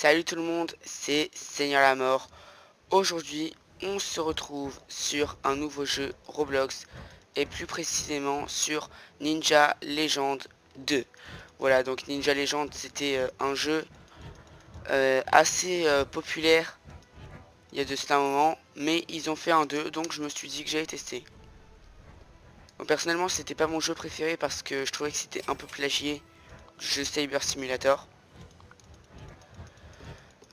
Salut tout le monde, c'est Seigneur la Mort. Aujourd'hui, on se retrouve sur un nouveau jeu Roblox et plus précisément sur Ninja Legend 2. Voilà, donc Ninja Legend, c'était un jeu assez populaire il y a de cela un moment, mais ils ont fait un 2, donc je me suis dit que j'allais tester. Bon, personnellement, c'était pas mon jeu préféré parce que je trouvais que c'était un peu plagié du jeu Cyber Simulator.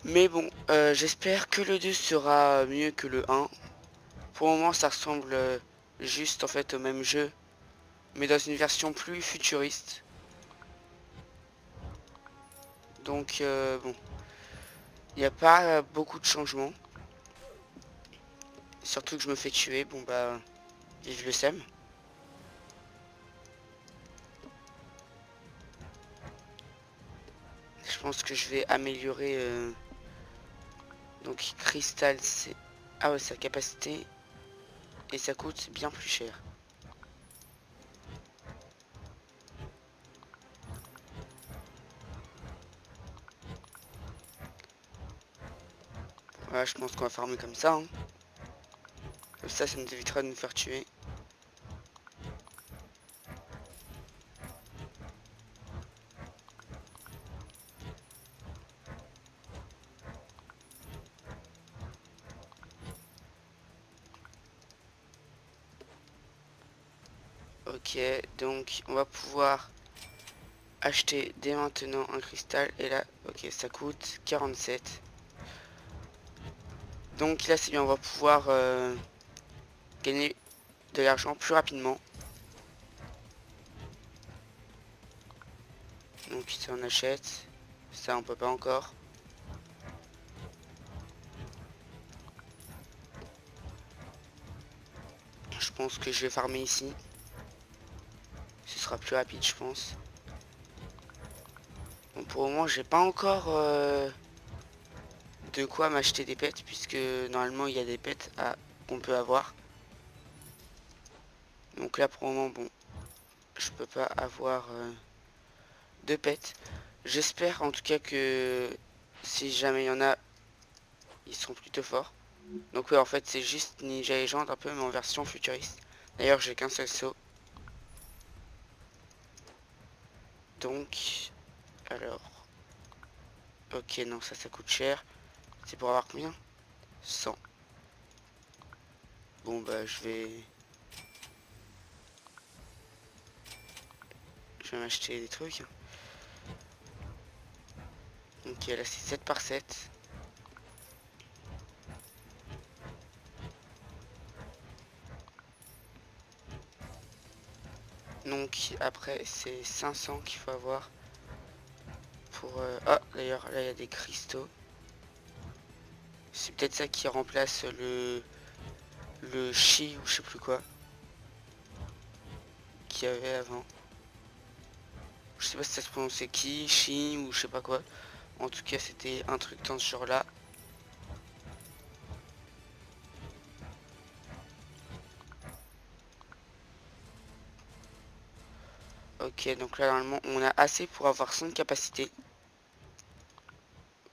Mais bon, j'espère que le 2 sera mieux que le 1. Pour le moment, ça ressemble juste en fait au même jeu, mais dans une version plus futuriste. Donc bon, il n'y a pas beaucoup de changements. Surtout que je me fais tuer, bon bah, vive le sème. Je pense que je vais améliorer. Donc cristal, c'est... Ah ouais, sa capacité. Et ça coûte bien plus cher. Voilà, je pense qu'on va farmer comme ça. Hein. Comme ça nous évitera de nous faire tuer. Ok, donc on va pouvoir acheter dès maintenant un cristal. Et là, ok, ça coûte 47. Donc là, c'est bien, on va pouvoir gagner de l'argent plus rapidement. Donc ça, on achète. Ça, on peut pas encore. Je pense que je vais farmer ici. Ce sera plus rapide, je pense. Bon, pour le moment, j'ai pas encore de quoi m'acheter des pets, puisque normalement, il y a des pets qu'on peut avoir. Donc là, pour le moment, bon, je peux pas avoir de pets. J'espère en tout cas que si jamais il y en a, ils seront plutôt forts. Donc oui, en fait, c'est juste Ninja Legend un peu, mais en version futuriste. D'ailleurs, j'ai qu'un seul saut. Donc, alors... Ok, non, ça coûte cher. C'est pour avoir combien? 100. Bon, bah, je vais m'acheter des trucs. Ok, là, c'est 7 par 7. Donc, après, c'est 500 qu'il faut avoir. Pour... Ah, d'ailleurs, là, il y a des cristaux. C'est peut-être ça qui remplace le chi ou je sais plus quoi qu'il y avait avant. Je sais pas si ça se prononçait qui, chi ou je sais pas quoi. En tout cas, c'était un truc dans ce genre là. Ok, donc là, normalement, on a assez pour avoir 100 de capacité.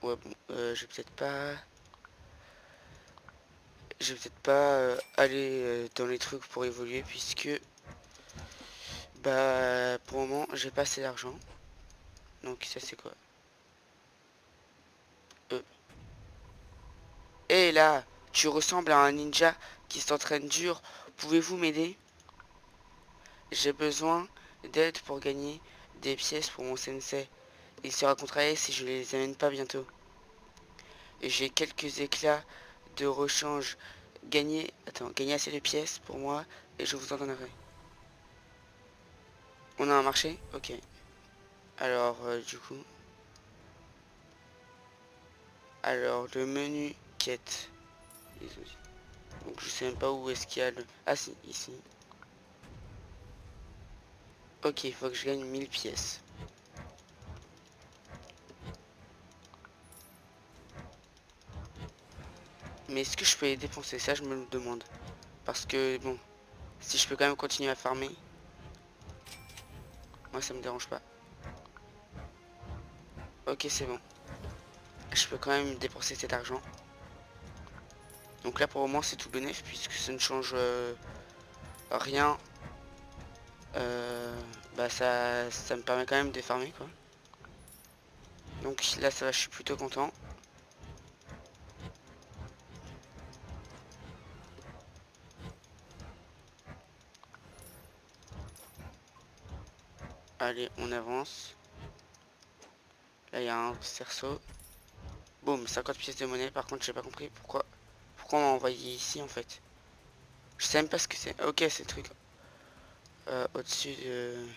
Ouais, bon, je vais peut-être pas... Je vais peut-être pas aller dans les trucs pour évoluer puisque... Bah, pour le moment, j'ai pas assez d'argent. Donc ça, c'est quoi? Et là, tu ressembles à un ninja qui s'entraîne dur. Pouvez-vous m'aider? J'ai besoin d'aide pour gagner des pièces pour mon sensei. Il sera contrarié si je les amène pas bientôt. Et j'ai quelques éclats de rechange. Gagnez assez de pièces pour moi et je vous en donnerai. On a un marché? Ok. Alors, du coup... Alors, le menu quête. Donc, je sais même pas où est-ce qu'il y a le... Ah si, ici. Ok, il faut que je gagne 1000 pièces. Mais est-ce que je peux les dépenser? Ça, je me le demande. Parce que, bon, si je peux quand même continuer à farmer, moi, ça me dérange pas. Ok, c'est bon. je peux quand même dépenser cet argent. Donc là pour le moment c'est tout bénéf puisque ça ne change rien. Bah ça me permet quand même de farmer quoi. Donc là ça va, je suis plutôt content. Allez, on avance. Là il y a un cerceau. Boum, 50 pièces de monnaie. Par contre j'ai pas compris pourquoi on m'a envoyé ici en fait. Je sais même pas ce que c'est. Ok, c'est le truc au-dessus de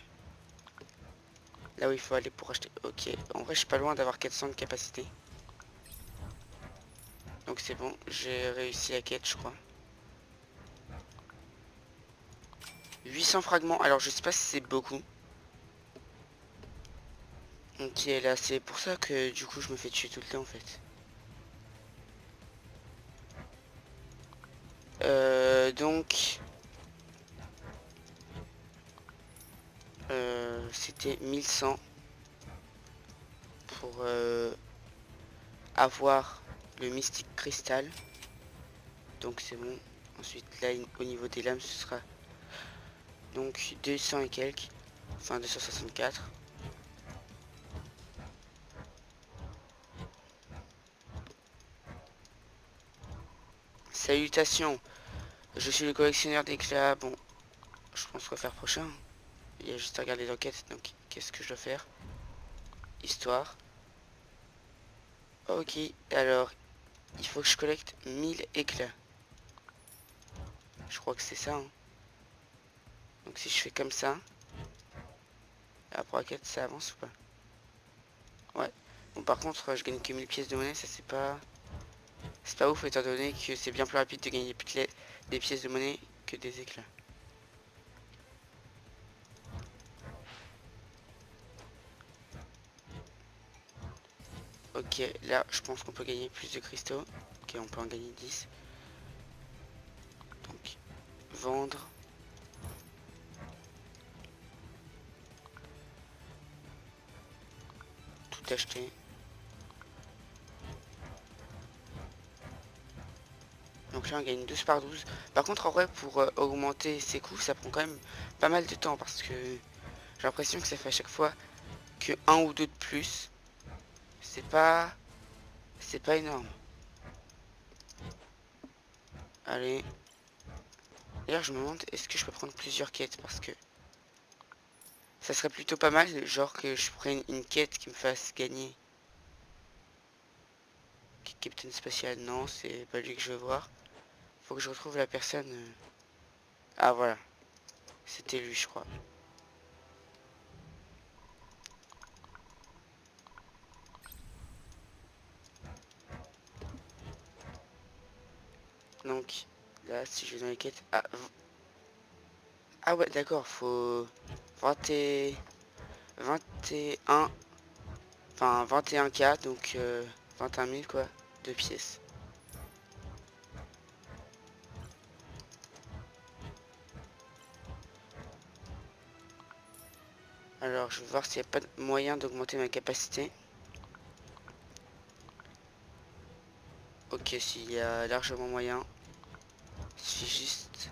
là où il faut aller pour acheter. Ok, en vrai je suis pas loin d'avoir 400 de capacité. Donc c'est bon, j'ai réussi la quête je crois. 800 fragments, alors je sais pas si c'est beaucoup. Ok, là c'est pour ça que du coup je me fais tuer tout le temps en fait. Donc c'était 1100 pour avoir le mystique cristal. Donc c'est bon. Ensuite là au niveau des lames ce sera donc 200 et quelques. Enfin 264. Salutations, je suis le collectionneur d'éclats. Bon, je pense qu'on va faire prochain. Il y a juste à regarder l'enquête. Donc qu'est-ce que je dois faire? Histoire. Ok, alors il faut que je collecte 1000 éclats. Je crois que c'est ça. Hein. Donc si je fais comme ça, après la quête ça avance ou pas? Ouais. Bon par contre je gagne que 1000 pièces de monnaie, ça c'est pas ouf étant donné que c'est bien plus rapide de gagner des pièces de monnaie que des éclats. Ok, là je pense qu'on peut gagner plus de cristaux. Ok, on peut en gagner 10. Donc vendre. Tout acheter. Donc là on gagne 12 par 12. Par contre en vrai pour augmenter ses coûts ça prend quand même pas mal de temps parce que j'ai l'impression que ça fait à chaque fois que un ou deux de plus. C'est pas énorme. Allez. D'ailleurs je me demande est-ce que je peux prendre plusieurs quêtes parce que ça serait plutôt pas mal, genre que je prenne une quête qui me fasse gagner. Captain Spatial, non, c'est pas lui que je veux voir. Faut que je retrouve la personne. Ah voilà, c'était lui je crois. Donc là si je vais dans les quêtes. Ah ouais d'accord, faut 20 et 21. Enfin 21K, donc 21 000 quoi, de pièces. Alors je vais voir s'il n'y a pas de moyen d'augmenter ma capacité. Ok, s'il y a largement moyen. Il suffit juste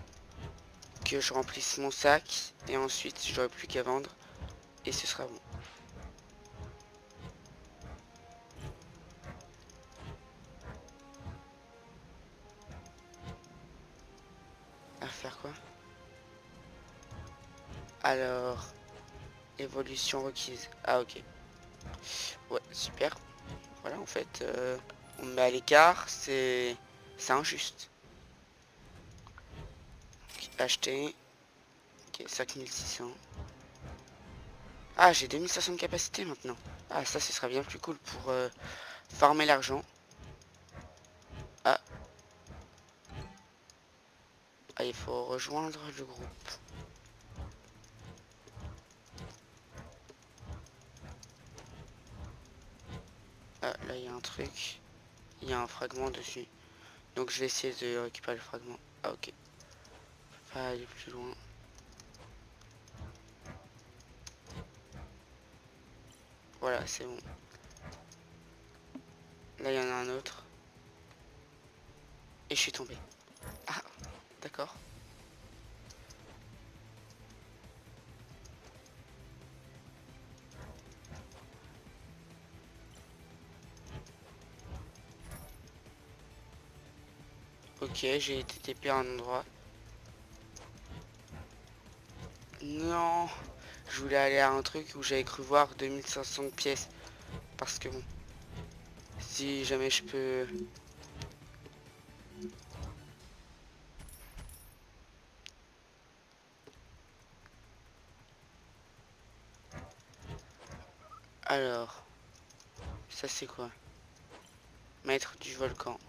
que je remplisse mon sac et ensuite j'aurai plus qu'à vendre et ce sera bon. À faire quoi? Alors, évolution requise. Ah ok. Ouais, super. Voilà, en fait, on me met à l'écart, c'est injuste. Okay, acheter. Ok, 5600. Ah, j'ai 2500 de capacité maintenant. Ah, ça, ce sera bien plus cool pour farmer l'argent. Ah. Ah, il faut rejoindre le groupe. Ah, là, il y a un truc. Il y a un fragment dessus. Donc, je vais essayer de récupérer le fragment. Ah, ok. Pas aller plus loin. Voilà, c'est bon. Là, il y en a un autre. Et je suis tombé. Ah, d'accord. Ok, j'ai été TP à un endroit. Non, je voulais aller à un truc où j'avais cru voir 2500 pièces. Parce que bon, si jamais je peux... Alors, ça c'est quoi? Maître du volcan.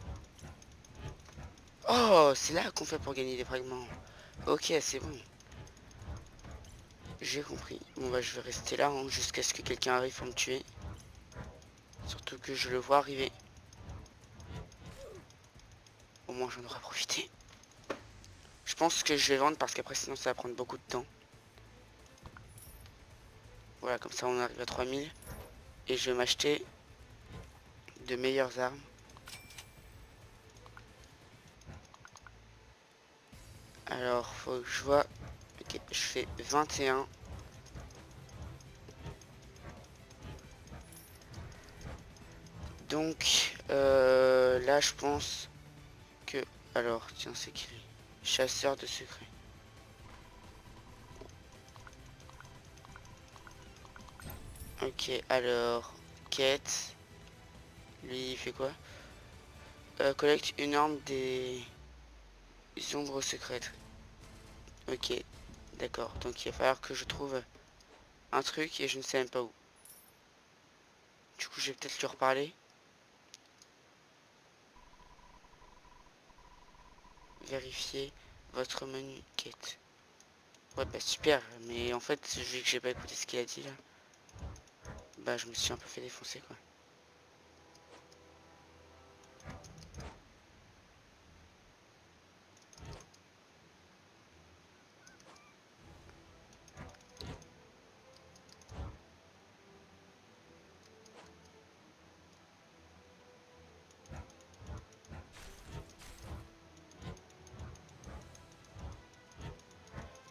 Oh, c'est là qu'on fait pour gagner des fragments. Ok, c'est bon. J'ai compris. Bon bah je vais rester là hein, jusqu'à ce que quelqu'un arrive pour me tuer. Surtout que je le vois arriver. Au moins j'en aurai profité. Je pense que je vais vendre parce qu'après sinon ça va prendre beaucoup de temps. Voilà, comme ça on arrive à 3000. Et je vais m'acheter de meilleures armes. Alors faut que je vois. Ok, je fais 21. Donc là je pense que... Alors tiens c'est qui lui? Chasseur de secrets. Ok alors quête. Lui il fait quoi? Collecte une arme des ombres secrètes. Ok d'accord, donc il va falloir que je trouve un truc et je ne sais même pas où. Du coup je vais peut-être lui reparler. Vérifier votre menu quête. Ouais bah super, mais en fait vu que j'ai pas écouté ce qu'il a dit là, bah je me suis un peu fait défoncer quoi.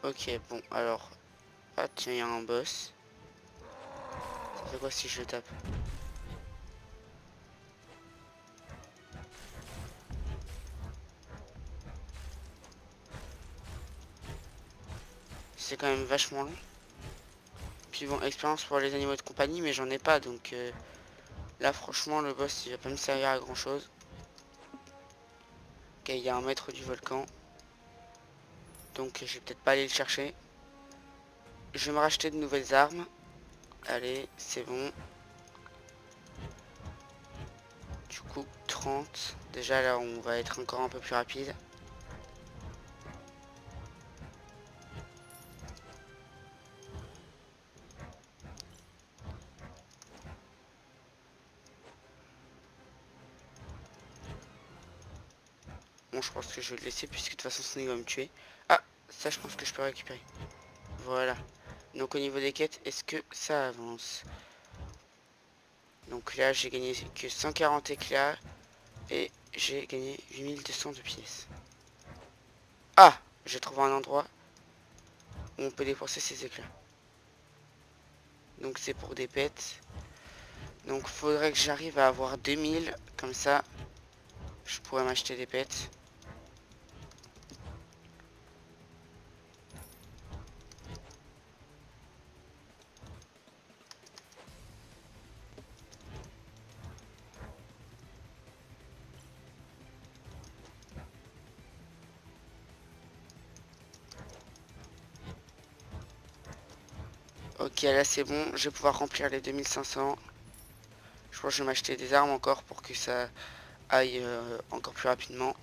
Ok bon alors, ah tiens il y a un boss. Ça fait quoi si je le tape? C'est quand même vachement long. Puis bon, expérience pour les animaux de compagnie, mais j'en ai pas donc là franchement le boss il va pas me servir à grand chose. Ok il y a un maître du volcan. Donc je vais peut-être pas aller le chercher. Je vais me racheter de nouvelles armes. Allez, c'est bon. Du coup, 30. Déjà là, on va être encore un peu plus rapide. Bon, je pense que je vais le laisser puisque de toute façon, ce n'est va me tuer. Ah, ça, je pense que je peux récupérer. Voilà. Donc au niveau des quêtes, est-ce que ça avance? Donc là, j'ai gagné que 140 éclats. Et j'ai gagné 8200 de pièces. Ah, j'ai trouvé un endroit où on peut dépenser ces éclats. Donc c'est pour des pets. Donc faudrait que j'arrive à avoir 2000. Comme ça, je pourrais m'acheter des pets. Ok, là c'est bon. Je vais pouvoir remplir les 2500. Je pense que je vais m'acheter des armes encore pour que ça aille encore plus rapidement.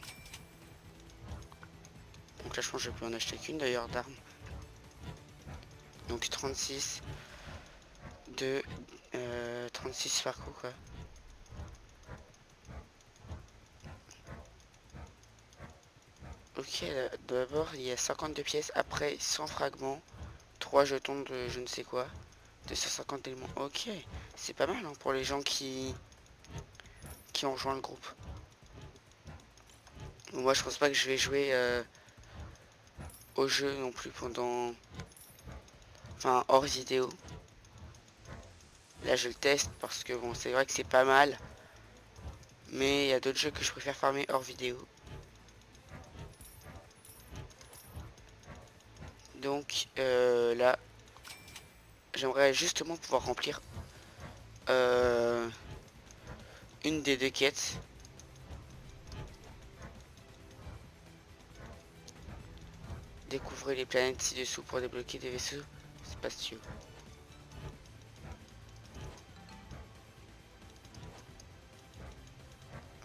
Donc là je pense que je peux en acheter qu'une d'ailleurs d'armes. Donc 36 de 36 par coup quoi. Ok, d'abord il y a 52 pièces, après 100 fragments, 3 jetons de je ne sais quoi, 250 éléments. Ok, c'est pas mal hein, pour les gens qui qui ont rejoint le groupe. Moi je pense pas que je vais jouer au jeu non plus pendant... Enfin hors vidéo. Là je le teste parce que bon c'est vrai que c'est pas mal. Mais il y a d'autres jeux que je préfère farmer hors vidéo. Donc là j'aimerais justement pouvoir remplir une des deux quêtes. Découvrez les planètes ci-dessous pour débloquer des vaisseaux spatiaux.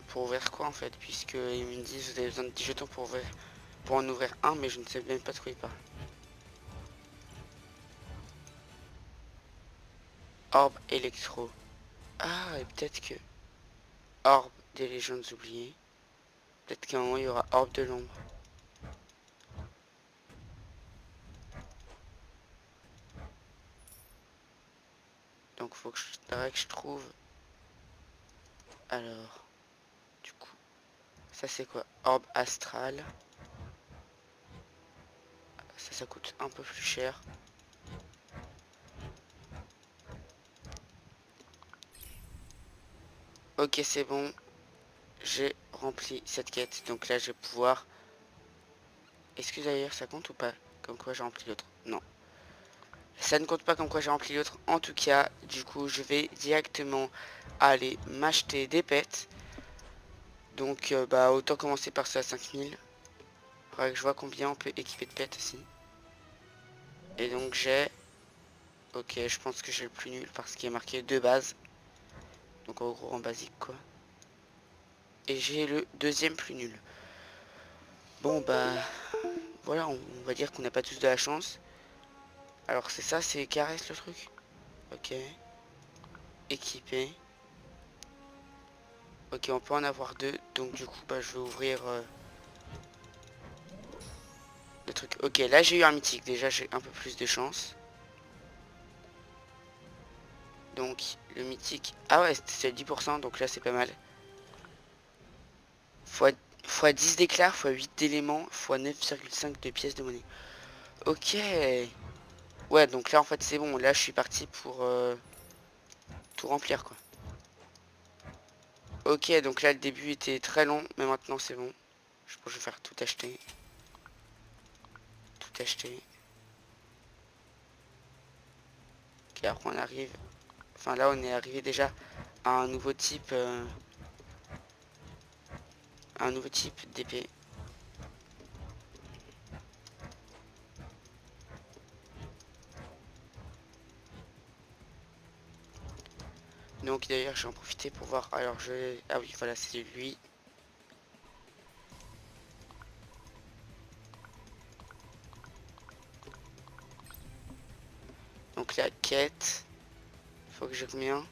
Pour ouvrir quoi en fait, puisque ils me disent vous avez besoin de 10 jetons pour en ouvrir un, mais je ne sais même pas de quoi il parle. Orbe électro. Ah, et peut-être que Orbe des légendes oubliées. Peut-être qu'à un moment il y aura Orbe de l'ombre. Donc faudrait que je trouve. Alors, du coup, ça c'est quoi? Orbe astral. Ça coûte un peu plus cher. Ok, c'est bon. J'ai rempli cette quête. Donc là, je vais pouvoir... Est-ce que d'ailleurs ça compte ou pas? Comme quoi j'ai rempli l'autre? Non. Ça ne compte pas comme quoi j'ai rempli l'autre. En tout cas, du coup, je vais directement aller m'acheter des pets. Donc, bah, autant commencer par ceux à 5000. Faudrait que je vois combien on peut équiper de pets aussi. Et donc, j'ai... Ok, je pense que j'ai le plus nul parce qu'il est marqué de base. Donc, en gros, en basique, quoi. Et j'ai le deuxième plus nul. Bon, bah... Voilà, on va dire qu'on n'a pas tous de la chance. Alors, c'est ça, c'est caresse le truc. Ok. Équipé. Ok, on peut en avoir deux. Donc, du coup, bah, je vais ouvrir... le truc. Ok, là j'ai eu un mythique. Déjà j'ai un peu plus de chance. Donc le mythique. Ah ouais, c'est 10%. Donc là c'est pas mal. Fois 10 d'éclairs, fois 8 d'éléments, fois 9,5 de pièces de monnaie. Ok. Ouais, donc là en fait c'est bon. Là je suis parti pour tout remplir quoi. Ok, donc là le début était très long. Mais maintenant c'est bon. Je pense que je vais faire tout acheter. Tout acheter. Ok, après on arrive. Enfin là on est arrivé déjà à un nouveau type. Un nouveau type d'épée. Donc d'ailleurs j'ai en profité pour voir. Alors je... Ah oui voilà c'est lui. Donc la quête. Faut que j'ai combien?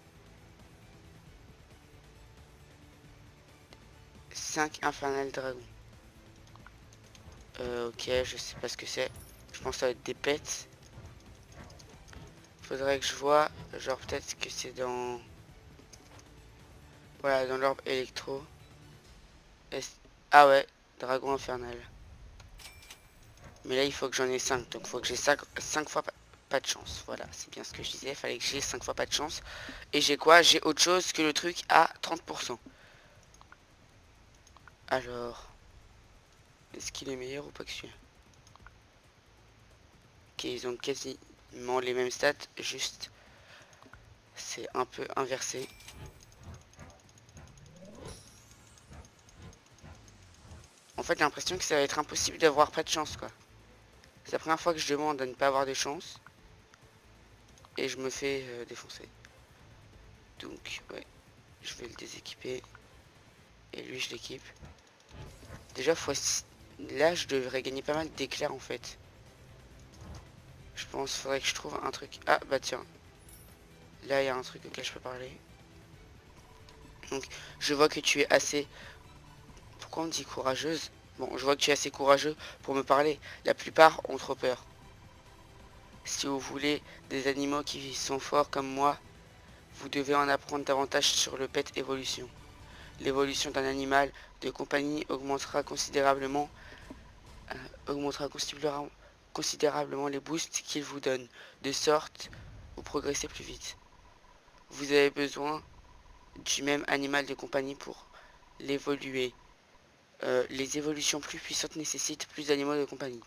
5 infernal dragon. Ok je sais pas ce que c'est. Je pense que ça va être des pets. Faudrait que je vois. Genre peut-être que c'est dans... Voilà dans l'orbe électro. Ah ouais. Dragon infernal. Mais là il faut que j'en ai 5. Donc il faut que j'ai 5 fois pas de chance. Voilà, c'est bien ce que je disais. Fallait que j'ai 5 fois pas de chance. Et j'ai quoi? J'ai autre chose que le truc à 30%. Alors, est-ce qu'il est meilleur ou pas que celui-là? Ok, ils ont quasiment les mêmes stats, juste c'est un peu inversé. En fait, j'ai l'impression que ça va être impossible d'avoir pas de chance, quoi. C'est la première fois que je demande à ne pas avoir de chance. Et je me fais défoncer. Donc, ouais, je vais le déséquiper. Et lui, je l'équipe. Déjà, là, je devrais gagner pas mal d'éclairs, en fait. Je pense qu'il faudrait que je trouve un truc. Ah, bah tiens. Là, il y a un truc auquel je peux parler. Donc, je vois que tu es assez... Pourquoi on dit courageuse? Bon, je vois que tu es assez courageux pour me parler. La plupart ont trop peur. Si vous voulez des animaux qui sont forts comme moi, vous devez en apprendre davantage sur le pet évolution. L'évolution d'un animal de compagnie augmentera considérablement les boosts qu'il vous donne, de sorte vous progressez plus vite. Vous avez besoin du même animal de compagnie pour l'évoluer. Les évolutions plus puissantes nécessitent plus d'animaux de compagnie.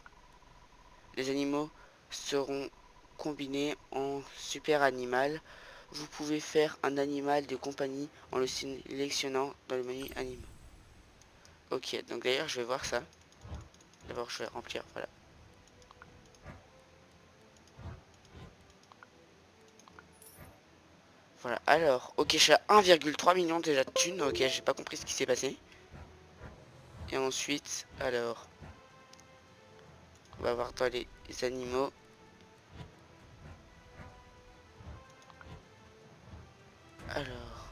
Les animaux seront combinés en super animal. Vous pouvez faire un animal de compagnie en le sélectionnant dans le menu animaux. Ok, donc d'ailleurs je vais voir ça. D'abord je vais remplir, voilà. Voilà, alors, ok, je suis à 1,3 million déjà de thunes, ok, j'ai pas compris ce qui s'est passé. Et ensuite, alors, on va voir dans les animaux. Alors,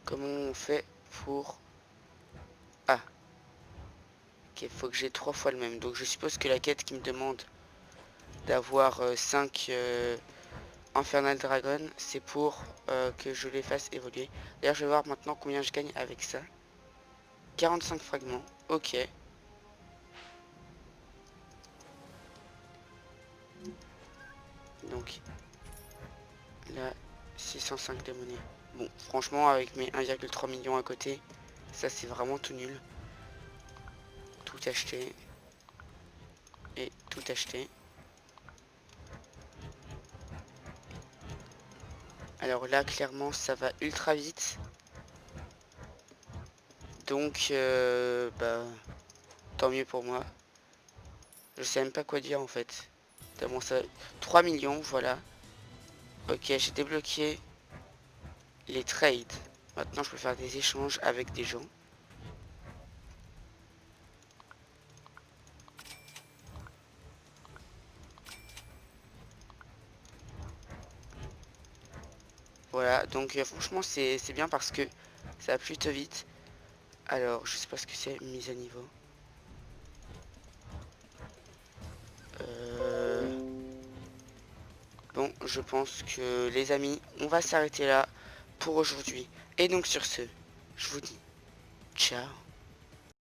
comment on fait pour... Ah, ok, faut que j'ai 3 fois le même. Donc je suppose que la quête qui me demande d'avoir 5 Infernal Dragon, c'est pour que je les fasse évoluer. D'ailleurs, je vais voir maintenant combien je gagne avec ça. 45 fragments, ok. Donc, là, 605 de monnaie. Bon, franchement, avec mes 1,3 million à côté, ça c'est vraiment tout nul. Tout acheter. Et tout acheter. Alors là, clairement, ça va ultra vite. Donc, bah, tant mieux pour moi. Je sais même pas quoi dire en fait. Tellement ça... 3 millions, voilà. Ok, j'ai débloqué les trades. Maintenant, je peux faire des échanges avec des gens. Voilà, donc franchement, c'est bien parce que ça va plutôt vite. Alors, je sais pas ce que c'est, mise à niveau. Bon, je pense que les amis, on va s'arrêter là pour aujourd'hui. Et donc sur ce, je vous dis ciao.